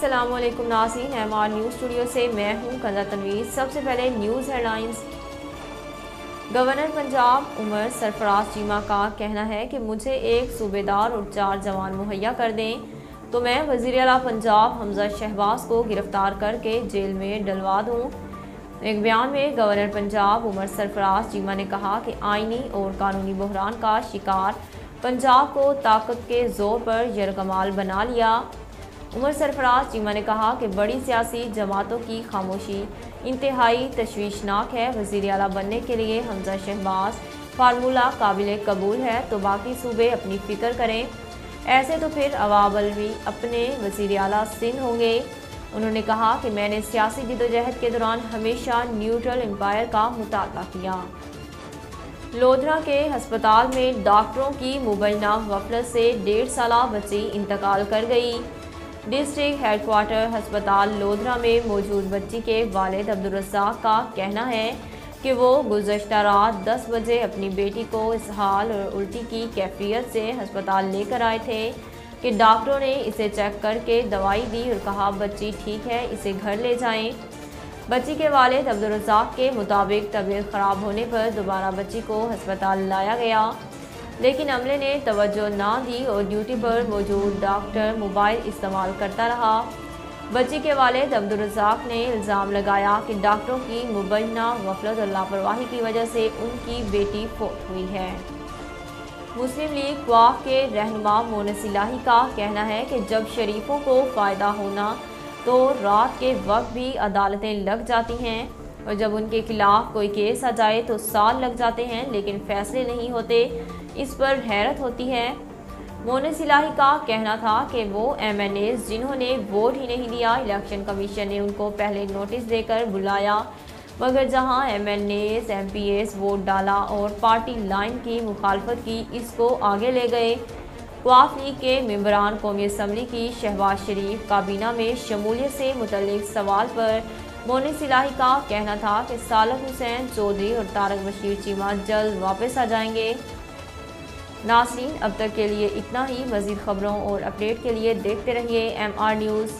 السلام علیکم ناظرین، MR نیوز اسٹوڈیو سے میں ہوں کنزہ تنویر۔ سب سے پہلے news headlines. Governor Punjab Umar Sarfraz Cheema کا کہنا ہے کہ مجھے ایک صوبیدار اور 4 جوان مہیا کر دیں تو میں وزیر اعلیٰ پنجاب حمزہ شہباز کو گرفتار کر کے جیل میں ڈلوا دوں۔ ایک بیان میں گورنر پنجاب عمر سرفراز چیمہ نے کہا کہ آئینی اور قانونی بحران کا شکار پنجاب کو طاقت کے زور پر یرغمال بنا لیا۔ عمر سرفراز چیمہ نے کہا کہ بڑی سیاسی جماعتوں کی خاموشی انتہائی تشویشناک ہے۔ وزیر اعلیٰ بننے کے لیے حمزہ شہباز فارمولہ قابل قبول ہے تو باقی صوبے اپنی فکر کریں، ایسے تو پھر عوام بھی اپنے وزیر اعلیٰ سندھ ہوں گے۔ انہوں نے کہا کہ میں نے سیاسی جدوجہد کے دوران ہمیشہ نیوٹرل امپائر کا مطالبہ کیا۔ لودھرا کے ہسپتال میں ڈاکٹروں کی مبینہ غفلت سے 1.5 سالہ بچی انتقال کر گئی۔ ڈسٹرکٹ ہیڈ کوارٹر ہسپتال لودھرا میں موجود بچی کے والد عبدالرزاق کا کہنا ہے کہ وہ گزشتہ رات 10 بجے اپنی بیٹی کو اسہال اور الٹی کی کیفیت سے ہسپتال لے کر آئے تھے کہ ڈاکٹروں نے اسے چیک کر کے دوائی دی اور کہا بچی ٹھیک ہے، اسے گھر لے جائیں۔ بچی کے والد عبدالرزاق کے مطابق طبیعت خراب ہونے پر دوبارہ بچی کو ہسپتال لایا گیا، لیکن عملے نے توجہ نہ دی اور ڈیوٹی پر موجود ڈاکٹر موبائل استعمال کرتا رہا۔ بچی کے والد عبدالرزاق نے الزام لگایا کہ ڈاکٹروں کی مبینہ غفلت اور لاپرواہی کی وجہ سے ان کی بیٹی فوت ہوئی ہے۔ مسلم لیگ قواف کے رہنما مونس الہی کا کہنا ہے کہ جب شریفوں کو فائدہ ہونا تو رات کے وقت بھی عدالتیں لگ جاتی ہیں اور جب ان کے خلاف کوئی کیس آ جائے تو سال لگ جاتے ہیں لیکن فیصلے نہیں ہوتے، اس پر حیرت ہوتی ہے۔ مونس الہی کا کہنا تھا کہ وہ MNAs جنہوں نے ووٹ ہی نہیں دیا، الیکشن کمیشن نے ان کو پہلے نوٹس دے کر بلایا، مگر جہاں MNAs MPAs ووٹ ڈالا اور پارٹی لائن کی مخالفت کی، اس کو آگے لے گئے۔ قواف لیگ کے ممبران قومی اسمبلی کی شہباز شریف کابینہ میں شمولیت سے متعلق سوال پر مونس الہی کا کہنا تھا کہ صالح حسین چودھری اور طارق بشیر چیمہ جلد واپس آ جائیں گے۔ ناظرین، اب تک کے لیے اتنا ہی۔ مزید خبروں اور اپڈیٹ کے لیے دیکھتے رہیے MR نیوز۔